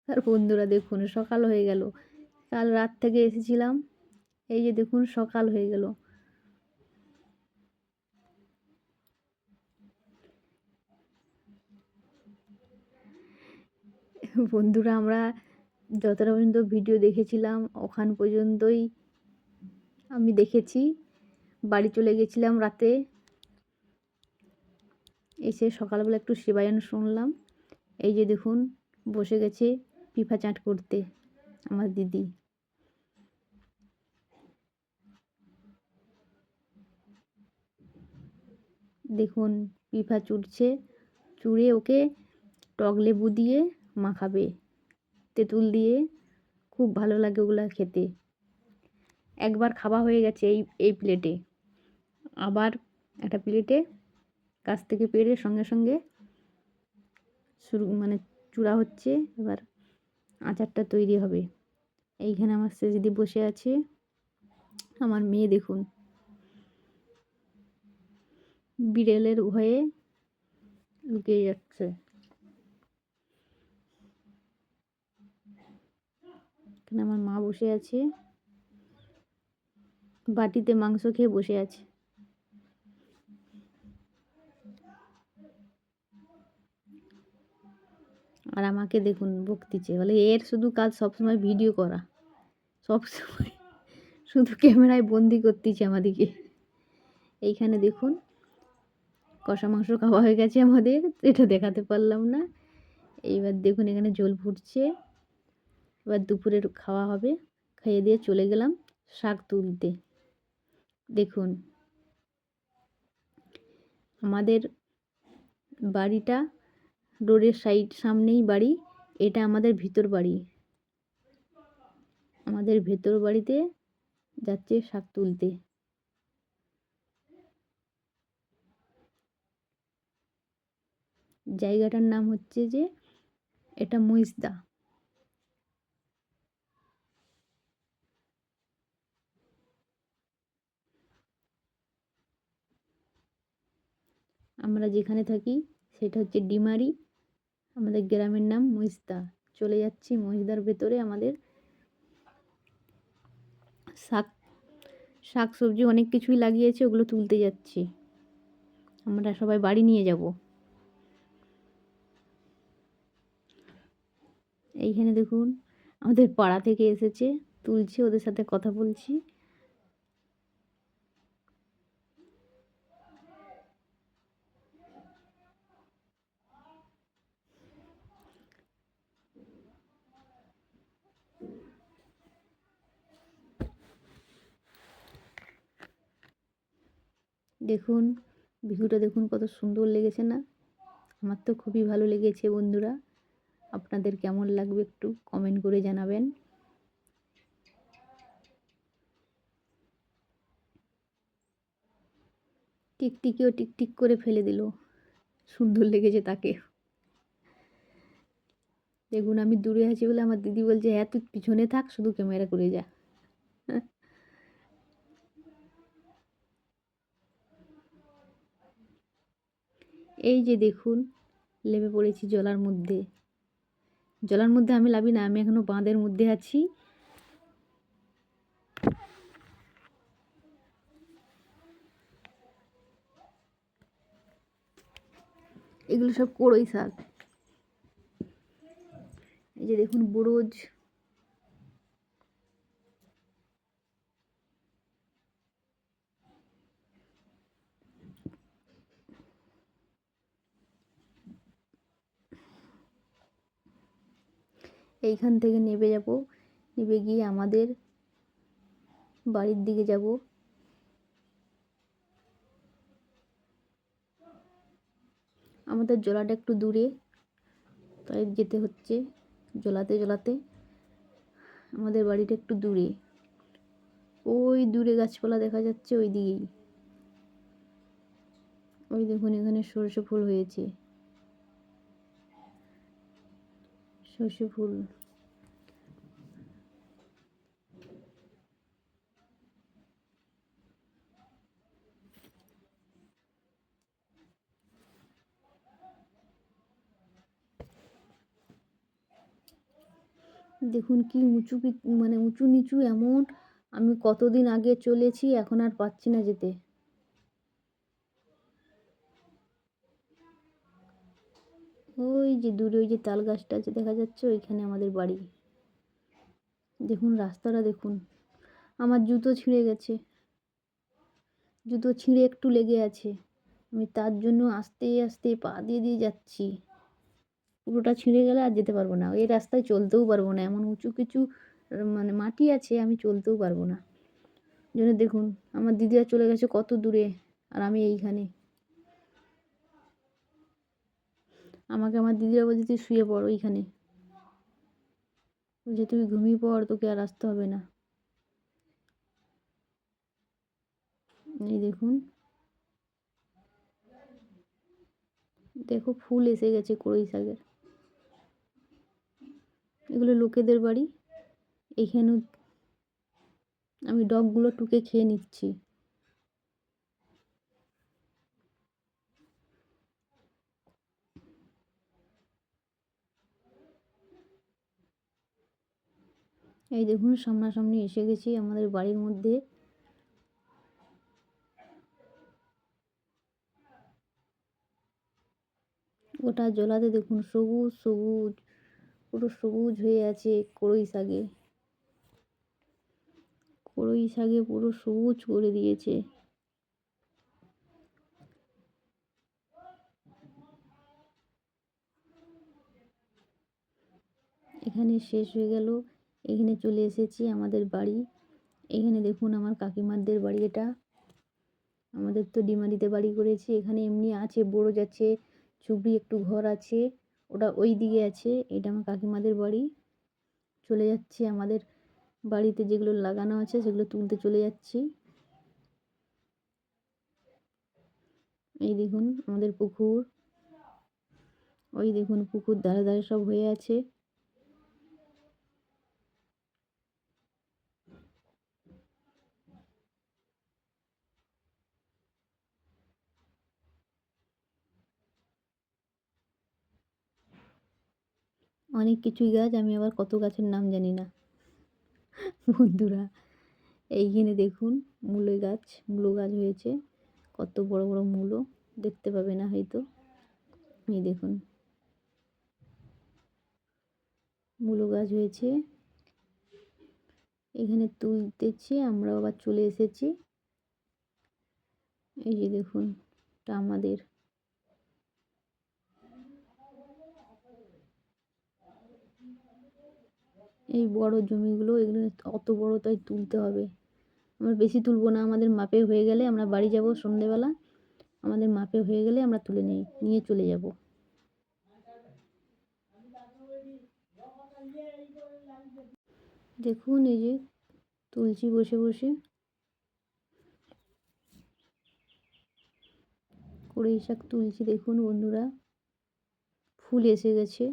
আর বন্ধুরা দেখুন সকাল হয়ে গেল। কাল রাত থেকে এসেছিলাম, এই যে দেখুন সকাল হয়ে গেল। বন্ধুরা আমরা যতটা পর্যন্ত ভিডিও দেখেছিলাম ওখান পর্যন্তই আমি দেখেছি। বাড়ি চলে গেছিলাম রাতে, এসে সকালবেলা একটু শিবায়ন শুনলাম। এই যে দেখুন বসে গেছে পিফা চাট করতে আমার দিদি। দেখুন পিফা চুড়ছে, চুড়ে ওকে টক লেবু দিয়ে মাখাবে, তেঁতুল দিয়ে। খুব ভালো লাগে ওগুলা খেতে। একবার খাওয়া হয়ে গেছে এই প্লেটে, আবার একটা প্লেটে গাছ থেকে পেড়ে সঙ্গে সঙ্গে শুরু মানে চূড়া হচ্ছে। এবার আচারটা তৈরি হবে। এইখানে আমার দিদি বসে আছে, আমার মেয়ে দেখুন বিড়ালের ভয়ে লুকিয়ে যাচ্ছে। এখানে আমার মা বসে আছে, বাটিতে মাংস খেয়ে বসে আছে। আর আমাকে দেখুন বকতিছে, বলে এর শুধু কাজ সবসময় ভিডিও করা, সবসময় শুধু ক্যামেরায় বন্দি করতেছে আমাদেরকে। এইখানে দেখুন কষা মাংস খাওয়া হয়ে গেছে আমাদের, এটা দেখাতে পারলাম না। এইবার দেখুন এখানে ঝোল ফুটছে, এবার দুপুরের খাওয়া হবে। খেয়ে দিয়ে চলে গেলাম শাক তুলতে। দেখুন আমাদের বাড়িটা রোডের সামনেই বাড়ি, এটা আমাদের ভিতর বাড়ি। আমাদের ভেতর বাড়িতে যাচ্ছে শাক তুলতে। জায়গাটার নাম হচ্ছে যে এটা মহিষদা। আমরা যেখানে থাকি সেটা হচ্ছে ডিমারি, আমাদের গ্রামের নাম মহিষদা। চলে যাচ্ছি মহিষদার ভেতরে। আমাদের শাক শাক সবজি অনেক কিছুই লাগিয়েছে, ওগুলো তুলতে যাচ্ছি। আমরা সবাই বাড়ি নিয়ে যাব। এইখানে দেখুন আমাদের পাড়া থেকে এসেছে, তুলছি, ওদের সাথে কথা বলছি। দেখুন ভিউটা দেখুন কত সুন্দর লেগেছে না? আমার তো খুবই ভালো লেগেছে বন্ধুরা। আপনাদের কেমন লাগবে একটু কমেন্ট করে জানাবেন। টিকটিকিও টিকটিক করে ফেলে দিল, সুন্দর লেগেছে তাকে। দেখুন আমি দূরে আছি বলে আমার দিদি বলছে হ্যাঁ তুই পিছনে থাক, শুধু ক্যামেরা করে যা। এই যে দেখুন লেবে পড়েছি জলার মধ্যে। জলার মধ্যে আমি লাবি না, আমি এখনো বাঁধের মধ্যে আছি। এগুলো সব কড়ই শাক। এই যে দেখুন বরজ। এইখান থেকে নেবে যাব, নেবে গিয়ে আমাদের বাড়ির দিকে যাব। আমাদের জলাটা একটু দূরে, তাই যেতে হচ্ছে জলাতে জলাতে। আমাদের বাড়িটা একটু দূরে, ওই দূরে গাছপালা দেখা যাচ্ছে ওই দিকেই। ওই দেখুন এখানে সর্ষে ফুল হয়েছে, সর্ষে ফুল। দেখুন কি উঁচু মানে উঁচু নিচু এমন, আমি কতদিন আগে চলেছি এখন আর পাচ্ছি না যেতে। ওই যে দূরে ওই যে তাল গাছটা আছে দেখা যাচ্ছে, ওইখানে আমাদের বাড়ি। দেখুন রাস্তাটা দেখুন, আমার জুতো ছিঁড়ে গেছে, জুতো ছিঁড়ে একটু লেগে আছে, আমি তার জন্য আস্তে আস্তে পা দিয়ে দিয়ে যাচ্ছি। পুরোটা ছিঁড়ে গেলে আর যেতে পারবো না, এই রাস্তায় চলতেও পারবো না, এমন উঁচু কিছু মানে মাটি আছে, আমি চলতেও পারবো না। জন্য দেখুন আমার দিদিরা চলে গেছে কত দূরে, আর আমি এইখানে। আমাকে আমার দিদিরা বলছে তুই শুয়ে পড় ওইখানে, বলছে তুই ঘুমিয়ে পড়, তোকে আর আসতে হবে না। এই দেখুন, দেখো ফুল এসে গেছে কড়ই শাকের। এগুলো লোকেদের বাড়ি, এইখানে আমি ডগগুলো টুকে খেয়ে নিচ্ছি। এই দেখুন সামনাসামনি এসে গেছি আমাদের বাড়ির মধ্যে। ওটা জলাতে দেখুন সবুজ সবুজ, পুরো সবুজ হয়ে আছে কড়ই শাকে, কড়ই শাকে পুরো সবুজ করে দিয়েছে। এখানে শেষ হয়ে গেল, এখানে চলে এসেছি আমাদের বাড়ি। এখানে দেখুন আমার কাকিমাদের বাড়ি এটা। আমাদের তো ডিমারিতে বাড়ি করেছি, এখানে এমনি আছে বড় আছে, ঝুপড়ি একটু ঘর আছে, ওটা ওই দিকে আছে। এটা আমার কাকিমাদের বাড়ি। চলে যাচ্ছি আমাদের বাড়িতে যেগুলো লাগানো আছে সেগুলো তুলতে চলে যাচ্ছি। এই দেখুন আমাদের পুকুর, ওই দেখুন পুকুর ধারে ধারে সব হয়ে আছে। অনেক কিছুই গাছ, আমি আবার কত গাছের নাম জানি না বন্ধুরা। এইখানে দেখুন মূলো গাছ, মূলো গাছ হয়েছে, কত বড় বড় মূলো, দেখতে পাবে না হয়তো। এই দেখুন মূলো গাছ হয়েছে, এখানে তুলতেছি, আমরা আবার চলে এসেছি। এই যে দেখুন এটা আমাদের, এই বড় জমিগুলো, এগুলো অত বড় তাই তুলতে হবে। আমরা বেশি তুলবো না, আমাদের মাপে হয়ে গেলে আমরা বাড়ি যাব সন্ধেবেলা, আমাদের মাপে হয়ে গেলে আমরা তুলে নিয়ে চলে যাব। দেখুন এই যে তুলছি বসে বসে, কড়ই শাক তুলছি দেখুন বন্ধুরা, ফুল এসে গেছে।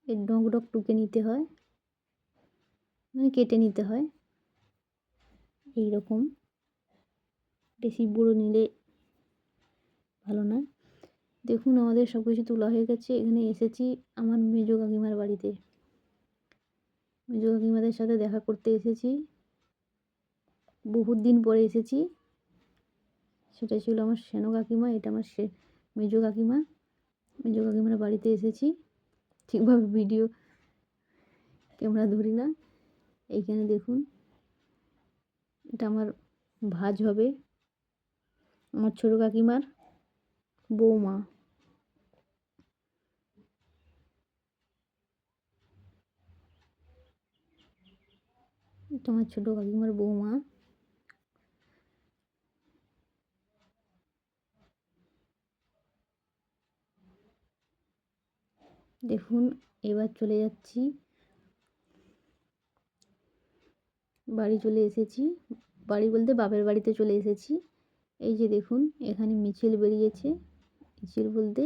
এর ডগ ডগ টুকে নিতে হয়, মানে কেটে নিতে হয় এই রকম, বেশি বড় নিলে ভালো না। দেখুন আমাদের সব কিছু তোলা হয়ে গেছে, এখানে এসেছি আমার মেজো কাকিমার বাড়িতে, মেজো কাকিমাদের সাথে দেখা করতে এসেছি, বহুত দিন পরে এসেছি। সেটা ছিল আমার সেনো কাকিমা, এটা আমার মেজো কাকিমা। মেজো কাকিমার বাড়িতে এসেছি, ঠিকভাবে ভিডিও ক্যামেরা ধরি না। এইখানে দেখুন এটা আমার ভাজ হবে, আমার ছোটো কাকিমার বৌমা। এটা আমার ছোটো কাকিমার বৌমা। দেখুন এবার চলে যাচ্ছি, বাড়ি চলে এসেছি, বাড়ি বলতে বাপের বাড়িতে চলে এসেছি। এই যে দেখুন এখানে মিছিল বেরিয়েছে, মিছিল বলতে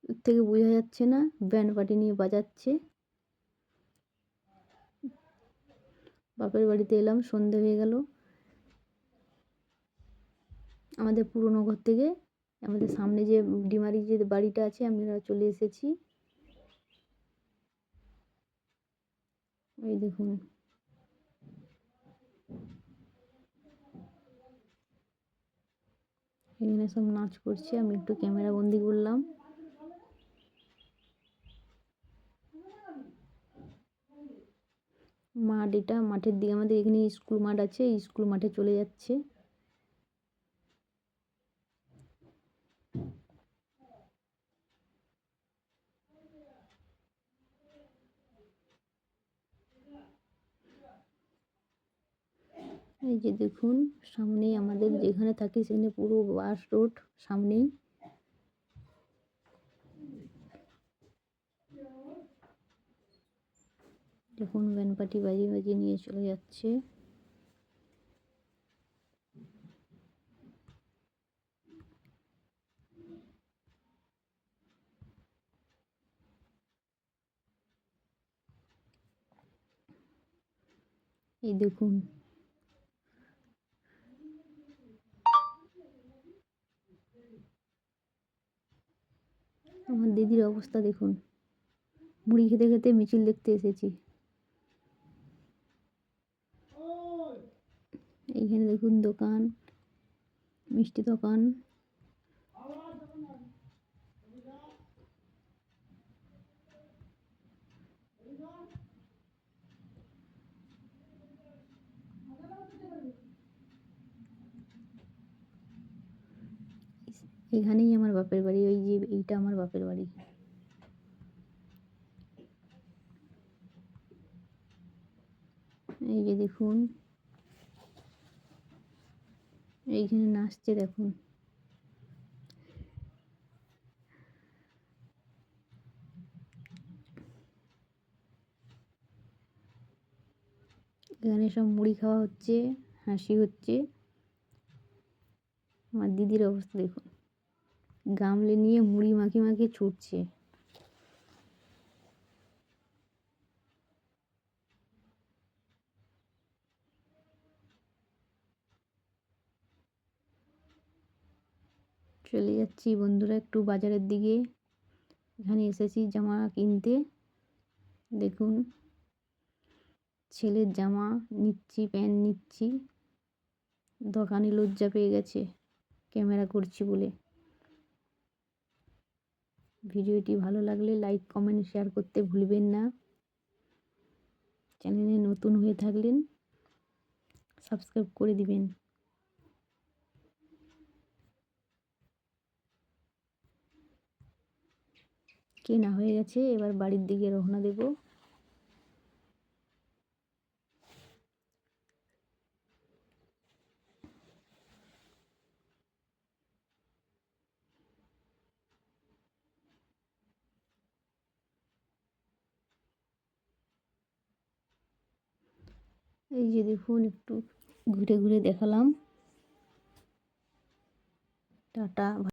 এর থেকে বোঝা যাচ্ছে না, ব্যান্ড পার্টি নিয়ে বাজাচ্ছে। বাপের বাড়িতে এলাম, সন্ধে হয়ে গেল। আমাদের পুরনো ঘর থেকে আমাদের সামনে যে ডিমারি যে বাড়িটা আছে আমরা চলে এসেছি। এই দেখুন এখানে সব নাচ করছে, আমি একটু ক্যামেরা বন্দি করলাম। মাঠ, এটা মাঠের দিকে আমাদের এখানে স্কুল মাঠ আছে, স্কুল মাঠে চলে যাচ্ছে। এই যে দেখুন সামনেই আমাদের যেখানে থাকি সেখানে পুরো বাস রোড সামনেই। দেখুন ব্যান্ড পার্টি বাজিয়ে বাজিয়ে নিয়ে চলে যাচ্ছে। এই দেখুন আমার দিদির অবস্থা দেখুন, মুড়ি খেতে খেতে মিছিল দেখতে এসেছি। এইখানে দেখুন দোকান, মিষ্টি দোকান। এখানেই আমার বাপের বাড়ি, ওই যে এইটা আমার বাপের বাড়ি। এই যে দেখুন এইখানে নাচছে দেখুন। এখানে সব মুড়ি খাওয়া হচ্ছে, হাসি হচ্ছে। আমার দিদির অবস্থা দেখুন, গামলে নিয়ে মুড়ি মাখিয়ে মাখিয়ে ছুটছে। চলে যাচ্ছি বন্ধুরা একটু বাজারের দিকে। এখানে এসেছি জামা কিনতে। দেখুন ছেলের জামা নিচ্ছি, প্যান্ট নিচ্ছি। দোকানে লজ্জা পেয়ে গেছে ক্যামেরা করছি বলে। ভিডিওটি ভালো লাগলে লাইক কমেন্ট শেয়ার করতে ভুলবেন না। চ্যানেলে নতুন হয়ে থাকলেন সাবস্ক্রাইব করে দিবেন। কেনা হয়ে গেছে, এবার বাড়ির দিকে রওনা দেব। এই যে দেখুন একটু ঘুরে ঘুরে দেখালাম। টাটা।